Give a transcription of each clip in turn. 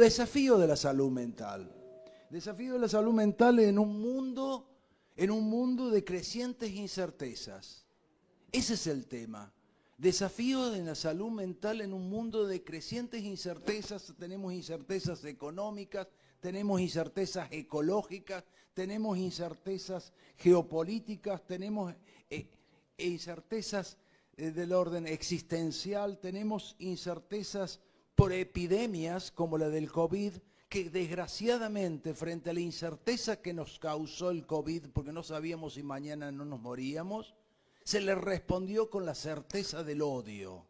Desafío de la salud mental. Desafío de la salud mental en un mundo de crecientes incertezas. Ese es el tema. Desafío de la salud mental en un mundo de crecientes incertezas. Tenemos incertezas económicas, tenemos incertezas ecológicas, tenemos incertezas geopolíticas, tenemos incertezas del orden existencial, tenemos incertezas por epidemias como la del COVID, que desgraciadamente frente a la incerteza que nos causó el COVID, porque no sabíamos si mañana no nos moríamos, se le respondió con la certeza del odio.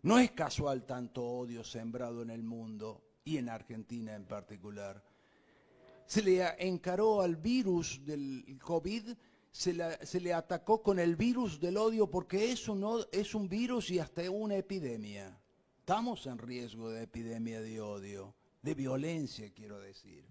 No es casual tanto odio sembrado en el mundo y en Argentina en particular. Se le encaró al virus del COVID, se le atacó con el virus del odio porque es un virus y hasta una epidemia. Estamos en riesgo de epidemia de odio, de violencia quiero decir.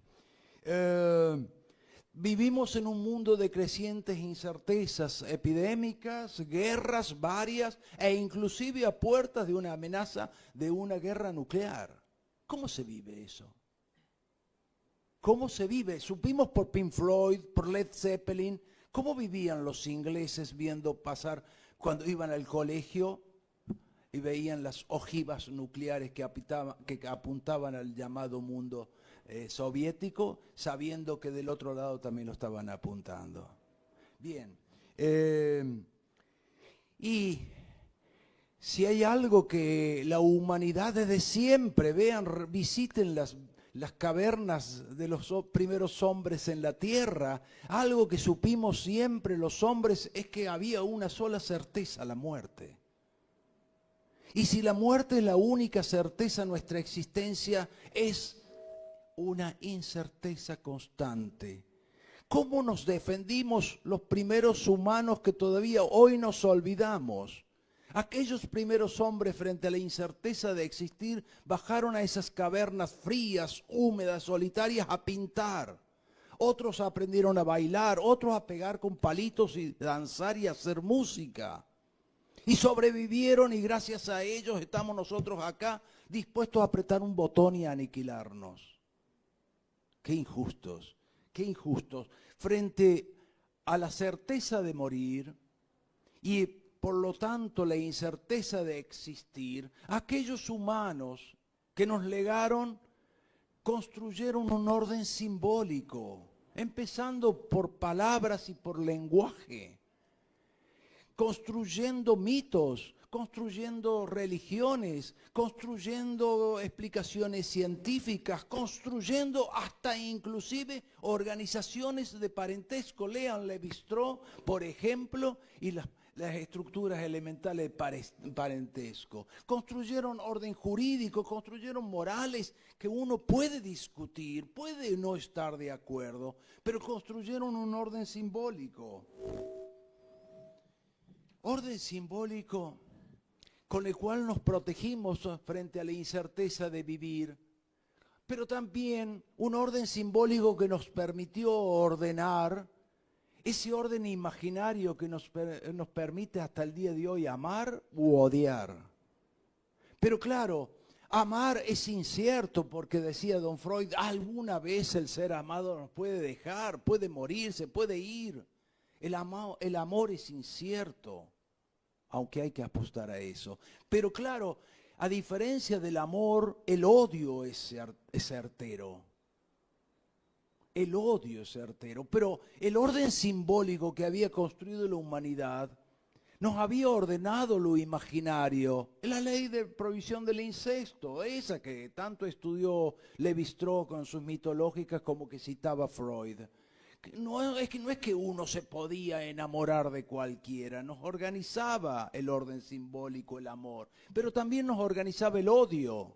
Vivimos en un mundo de crecientes incertezas epidémicas, guerras varias e inclusive a puertas de una amenaza de una guerra nuclear. ¿Cómo se vive eso? ¿Cómo se vive? Supimos por Pink Floyd, por Led Zeppelin, cómo vivían los ingleses viendo pasar cuando iban al colegio y veían las ojivas nucleares que apuntaban al llamado mundo soviético, sabiendo que del otro lado también lo estaban apuntando. Bien, y si hay algo que la humanidad desde siempre, visiten las cavernas de los primeros hombres en la tierra, algo que supimos siempre los hombres es que había una sola certeza, la muerte. Y si la muerte es la única certeza, nuestra existencia es una incerteza constante. ¿Cómo nos defendimos los primeros humanos que todavía hoy nos olvidamos? Aquellos primeros hombres frente a la incerteza de existir bajaron a esas cavernas frías, húmedas, solitarias a pintar. Otros aprendieron a bailar, otros a pegar con palitos y danzar y hacer música. Y sobrevivieron y gracias a ellos estamos nosotros acá dispuestos a apretar un botón y a aniquilarnos. Qué injustos, qué injustos. Frente a la certeza de morir y por lo tanto la incerteza de existir, aquellos humanos que nos legaron construyeron un orden simbólico, empezando por palabras y por lenguaje, construyendo mitos, construyendo religiones, construyendo explicaciones científicas, construyendo hasta inclusive organizaciones de parentesco. Lean Lévi-Strauss, por ejemplo, y las estructuras elementales de parentesco. Construyeron orden jurídico, construyeron morales que uno puede discutir, puede no estar de acuerdo, pero construyeron un orden simbólico. Orden simbólico con el cual nos protegimos frente a la incerteza de vivir, pero también un orden simbólico que nos permitió ordenar, ese orden imaginario que nos permite hasta el día de hoy amar u odiar. Pero claro, amar es incierto porque decía don Freud, alguna vez el ser amado nos puede dejar, puede morir, se puede ir. El amor es incierto, aunque hay que apostar a eso. Pero claro, a diferencia del amor, el odio es certero. El odio es certero, pero el orden simbólico que había construido la humanidad nos había ordenado lo imaginario. La ley de prohibición del incesto, esa que tanto estudió Lévi-Strauss con sus mitológicas como que citaba Freud. No es que uno se podía enamorar de cualquiera, nos organizaba el orden simbólico, el amor, pero también nos organizaba el odio.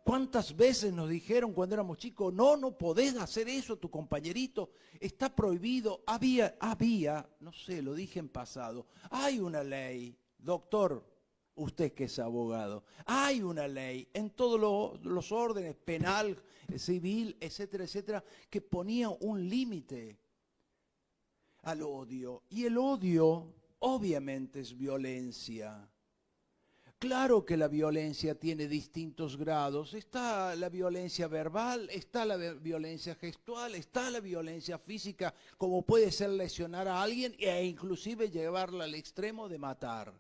¿Cuántas veces nos dijeron cuando éramos chicos, no podés hacer eso, tu compañerito, está prohibido? Había, no sé, lo dije en pasado, hay una ley, doctor, usted que es abogado, hay una ley en todos los órdenes, penal, civil, etcétera, etcétera, que ponía un límite al odio. Y el odio obviamente es violencia. Claro que la violencia tiene distintos grados. Está la violencia verbal, está la violencia gestual, está la violencia física, como puede ser lesionar a alguien e inclusive llevarla al extremo de matar.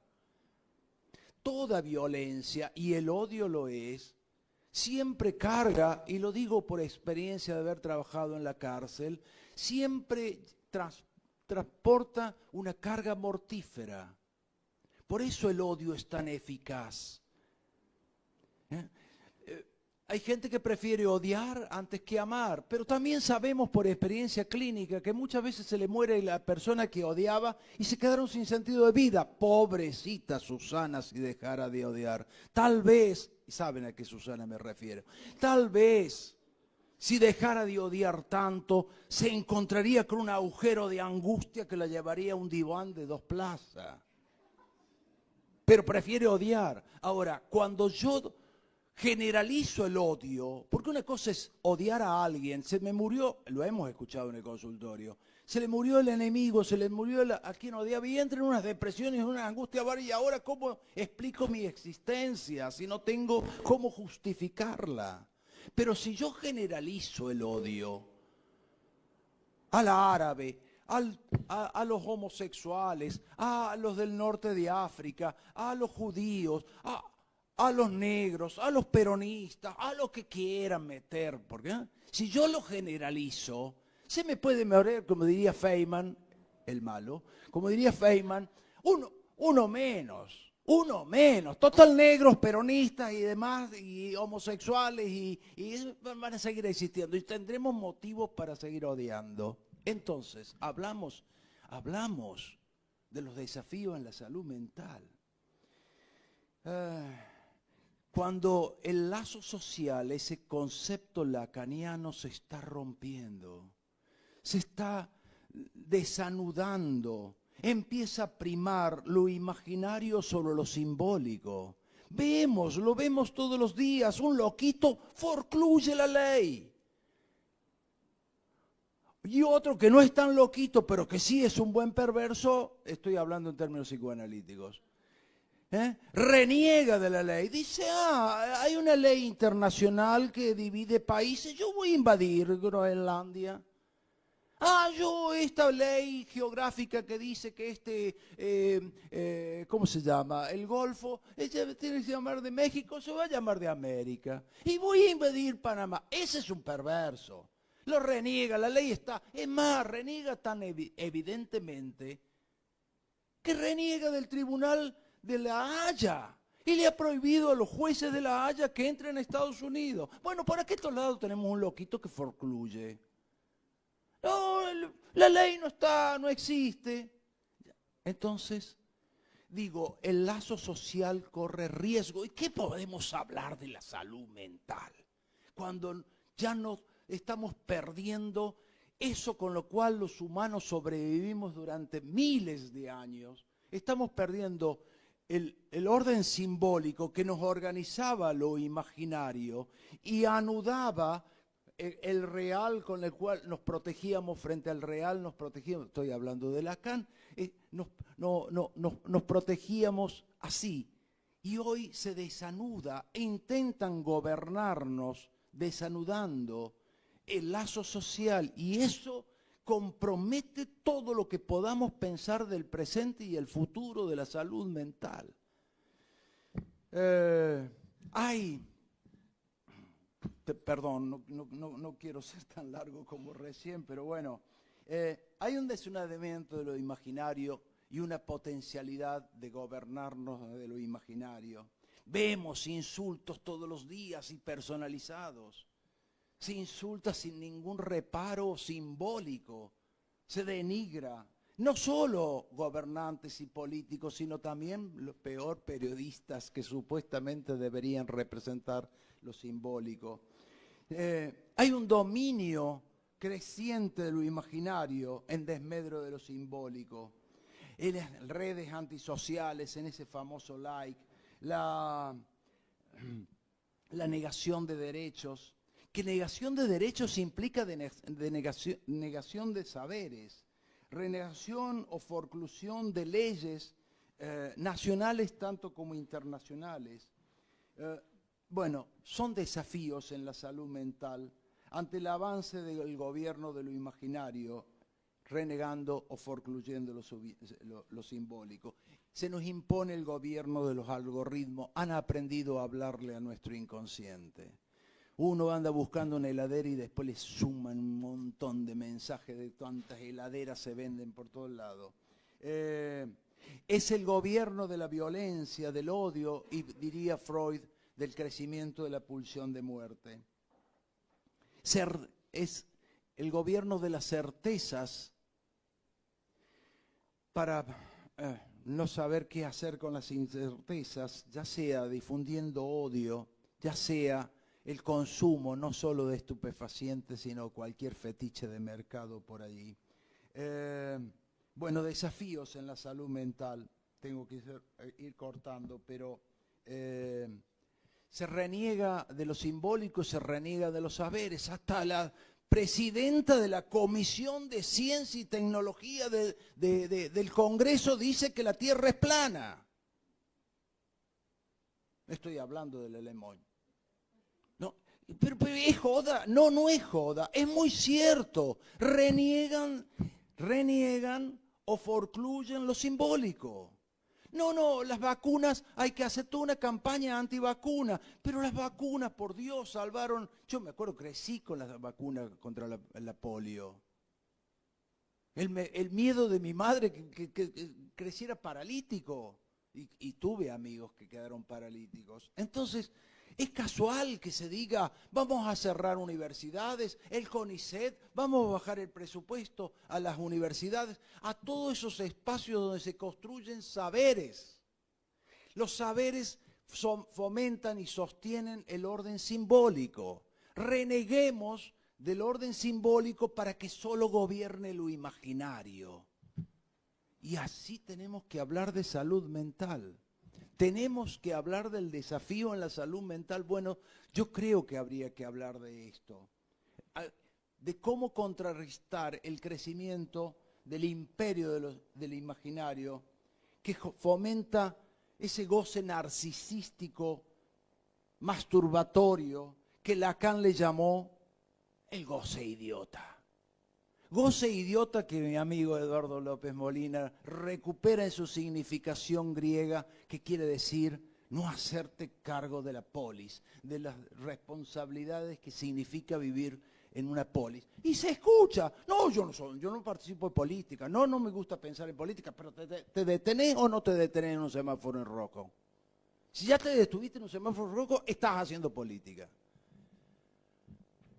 Toda violencia, y el odio lo es, siempre carga, y lo digo por experiencia de haber trabajado en la cárcel, siempre transporta una carga mortífera. Por eso el odio es tan eficaz. Hay gente que prefiere odiar antes que amar, pero también sabemos por experiencia clínica que muchas veces se le muere la persona que odiaba y se quedaron sin sentido de vida. Pobrecita Susana si dejara de odiar. Tal vez, saben a qué Susana me refiero, tal vez si dejara de odiar tanto, se encontraría con un agujero de angustia que la llevaría a un diván de 2 plazas. Pero prefiere odiar. Ahora, cuando yo generalizo el odio, porque una cosa es odiar a alguien, se me murió, lo hemos escuchado en el consultorio, se le murió el enemigo, se le murió a quien odiaba y entra en unas depresiones, en una angustia varias, y ahora ¿cómo explico mi existencia si no tengo cómo justificarla? Pero si yo generalizo el odio al árabe, a los homosexuales, a los del norte de África, a los judíos, a los negros, a los peronistas, a los que quieran meter, porque si yo lo generalizo, se me puede morir, como diría Feynman, el malo, como diría Feynman, uno menos. Total negros, peronistas y demás, y homosexuales, y van a seguir existiendo, y tendremos motivos para seguir odiando. Entonces, hablamos de los desafíos en la salud mental. Cuando el lazo social, ese concepto lacaniano, se está rompiendo, se está desanudando, empieza a primar lo imaginario sobre lo simbólico. Lo vemos todos los días, un loquito forcluye la ley. Y otro que no es tan loquito, pero que sí es un buen perverso, estoy hablando en términos psicoanalíticos, reniega de la ley. Dice, hay una ley internacional que divide países, yo voy a invadir Groenlandia. Esta ley geográfica que dice que ¿cómo se llama? El Golfo, ella tiene que llamar de México, se va a llamar de América. Y voy a invadir Panamá. Ese es un perverso. Lo reniega, la ley está. Es más, reniega tan evidentemente que reniega del Tribunal de La Haya y le ha prohibido a los jueces de La Haya que entren a Estados Unidos. Bueno, por aquel lado tenemos un loquito que forcluye. No, la ley no existe. Entonces, digo, el lazo social corre riesgo. ¿Y qué podemos hablar de la salud mental? Cuando ya no estamos perdiendo eso con lo cual los humanos sobrevivimos durante miles de años. Estamos perdiendo el orden simbólico que nos organizaba lo imaginario y anudaba el real con el cual nos protegíamos frente al real, estoy hablando de Lacan, nos protegíamos así. Y hoy se desanuda e intentan gobernarnos desanudando el lazo social y eso compromete todo lo que podamos pensar del presente y el futuro de la salud mental. Perdón, no quiero ser tan largo como recién, pero bueno, hay un desanudamiento de lo imaginario y una potencialidad de gobernarnos de lo imaginario. Vemos insultos todos los días y personalizados. Se insulta sin ningún reparo simbólico, se denigra, no solo gobernantes y políticos, sino también los peor periodistas que supuestamente deberían representar lo simbólico. Hay un dominio creciente de lo imaginario en desmedro de lo simbólico. En las redes antisociales, en ese famoso like, la negación de derechos, que negación de derechos implica negación de saberes, renegación o forclusión de leyes nacionales tanto como internacionales. Bueno, son desafíos en la salud mental ante el avance del gobierno de lo imaginario, renegando o forcluyendo lo simbólico. Se nos impone el gobierno de los algoritmos, han aprendido a hablarle a nuestro inconsciente. Uno anda buscando una heladera y después le suman un montón de mensajes de cuántas heladeras se venden por todos lados. Es el gobierno de la violencia, del odio y, diría Freud, del crecimiento de la pulsión de muerte. Es el gobierno de las certezas para no saber qué hacer con las incertezas, ya sea difundiendo odio, ya sea el consumo no solo de estupefacientes, sino cualquier fetiche de mercado por allí. Bueno, desafíos en la salud mental, tengo que ir cortando, pero se reniega de lo simbólico, se reniega de los saberes, hasta la presidenta de la Comisión de Ciencia y Tecnología del Congreso dice que la Tierra es plana. Estoy hablando de Lemoyne. No, pero es joda. No, no es joda. Es muy cierto. Reniegan o forcluyen lo simbólico. No, las vacunas, hay que hacer toda una campaña antivacuna, pero las vacunas, por Dios, salvaron. Yo me acuerdo, crecí con las vacunas contra la polio. El miedo de mi madre que creciera paralítico, y tuve amigos que quedaron paralíticos. Entonces, es casual que se diga, vamos a cerrar universidades, el CONICET, vamos a bajar el presupuesto a las universidades, a todos esos espacios donde se construyen saberes. Los saberes fomentan y sostienen el orden simbólico. Reneguemos del orden simbólico para que solo gobierne lo imaginario. Y así tenemos que hablar de salud mental. Tenemos que hablar del desafío en la salud mental. Bueno, yo creo que habría que hablar de esto, de cómo contrarrestar el crecimiento del imperio del imaginario que fomenta ese goce narcisístico, masturbatorio, que Lacan le llamó el goce idiota. Goce idiota que mi amigo Eduardo López Molina recupera en su significación griega, que quiere decir no hacerte cargo de la polis, de las responsabilidades que significa vivir en una polis. Y se escucha, no, yo no participo en política, no me gusta pensar en política, pero ¿te detenés o no te detenés en un semáforo en rojo? Si ya te detuviste en un semáforo rojo, estás haciendo política.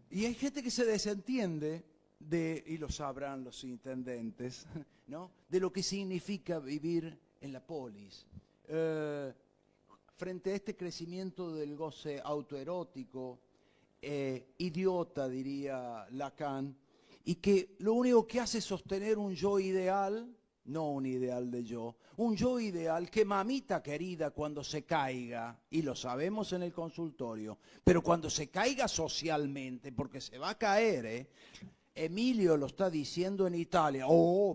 Y hay gente que se desentiende y lo sabrán los intendentes, ¿no?, de lo que significa vivir en la polis. Frente a este crecimiento del goce autoerótico, idiota, diría Lacan, y que lo único que hace es sostener un yo ideal, no un ideal de yo, un yo ideal que mamita querida cuando se caiga, y lo sabemos en el consultorio, pero cuando se caiga socialmente, porque se va a caer, Emilio lo está diciendo en Italia,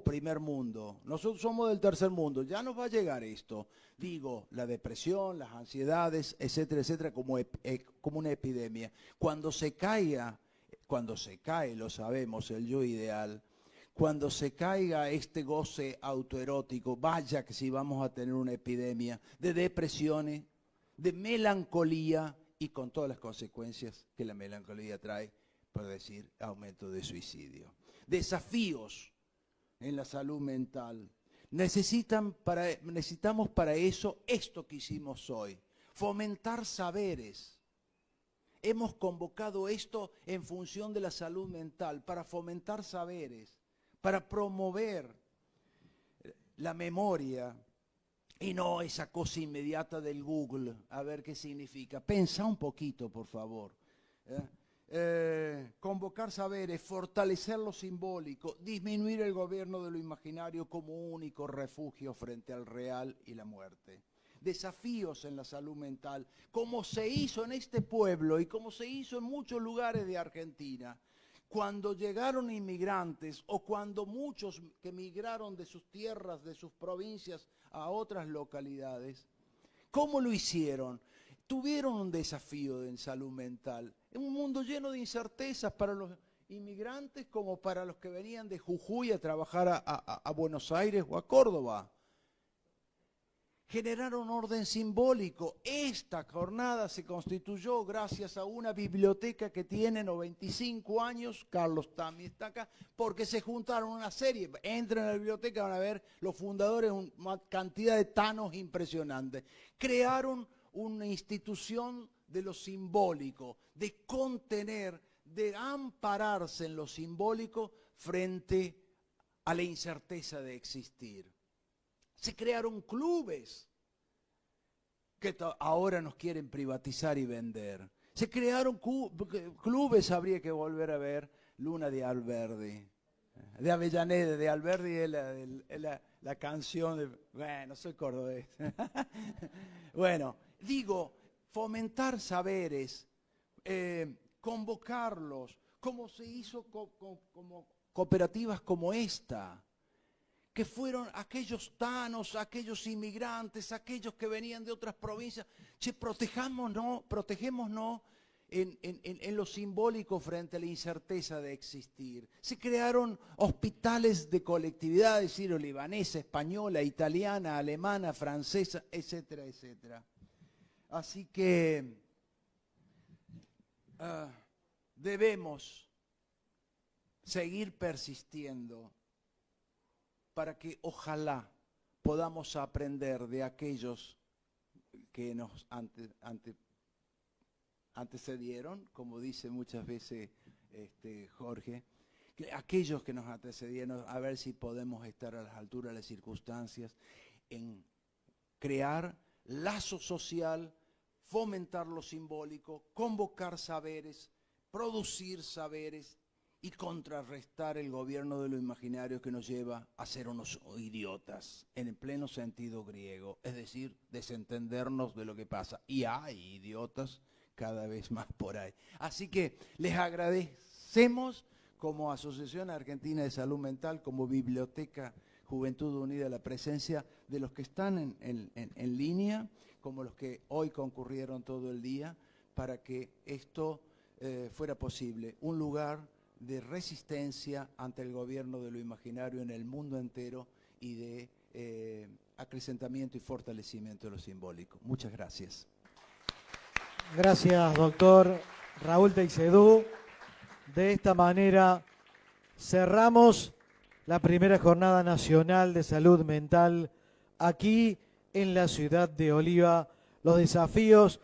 primer mundo, nosotros somos del tercer mundo, ya nos va a llegar esto. Digo, la depresión, las ansiedades, etcétera, etcétera, como una epidemia. Cuando se cae, lo sabemos, el yo ideal, cuando se caiga este goce autoerótico, vaya que si vamos a tener una epidemia de depresiones, de melancolía y con todas las consecuencias que la melancolía trae, por decir, aumento de suicidio. Desafíos en la salud mental. Necesitamos para eso esto que hicimos hoy, fomentar saberes. Hemos convocado esto en función de la salud mental, para fomentar saberes, para promover la memoria y no esa cosa inmediata del Google, a ver qué significa. Pensá un poquito, por favor. Convocar saberes, fortalecer lo simbólico, disminuir el gobierno de lo imaginario como único refugio frente al real y la muerte. Desafíos en la salud mental, como se hizo en este pueblo y como se hizo en muchos lugares de Argentina. cuando llegaron inmigrantes o cuando muchos que migraron de sus tierras, de sus provincias a otras localidades, ¿cómo lo hicieron? Tuvieron un desafío en salud mental. En un mundo lleno de incertezas para los inmigrantes como para los que venían de Jujuy a trabajar a Buenos Aires o a Córdoba. Generaron orden simbólico. Esta jornada se constituyó gracias a una biblioteca que tiene 95 años, Carlos Tami está acá, porque se juntaron una serie, entran a la biblioteca, van a ver los fundadores, una cantidad de tanos impresionantes. Crearon una institución de lo simbólico, de contener, de ampararse en lo simbólico frente a la incerteza de existir. Se crearon clubes que ahora nos quieren privatizar y vender. Se crearon clubes, habría que volver a ver Luna de Alberdi, de Avellaneda, de Alberdi es la canción de... Bueno, soy cordobés. Bueno, digo, fomentar saberes, convocarlos, como se hizo como cooperativas como esta, que fueron aquellos tanos, aquellos inmigrantes, aquellos que venían de otras provincias. Che, protegémonos en lo simbólico frente a la incerteza de existir. Se crearon hospitales de colectividades, siro-libanesa, española, italiana, alemana, francesa, etcétera, etcétera. Así que debemos seguir persistiendo para que ojalá podamos aprender de aquellos que nos antecedieron, como dice muchas veces Jorge, que aquellos que nos antecedieron, a ver si podemos estar a las alturas de las circunstancias, en crear lazo social, fomentar lo simbólico, convocar saberes, producir saberes, y contrarrestar el gobierno de lo imaginario que nos lleva a ser unos idiotas, en el pleno sentido griego, es decir, desentendernos de lo que pasa. Y hay idiotas cada vez más por ahí. Así que les agradecemos como Asociación Argentina de Salud Mental, como Biblioteca Juventud Unida, la presencia de los que están en línea, como los que hoy concurrieron todo el día, para que esto fuera posible. Un lugar de resistencia ante el gobierno de lo imaginario en el mundo entero y de acrecentamiento y fortalecimiento de lo simbólico. Muchas gracias. Gracias, doctor Raúl Teixedú. De esta manera cerramos la primera Jornada Nacional de Salud Mental aquí en la ciudad de Oliva. Los desafíos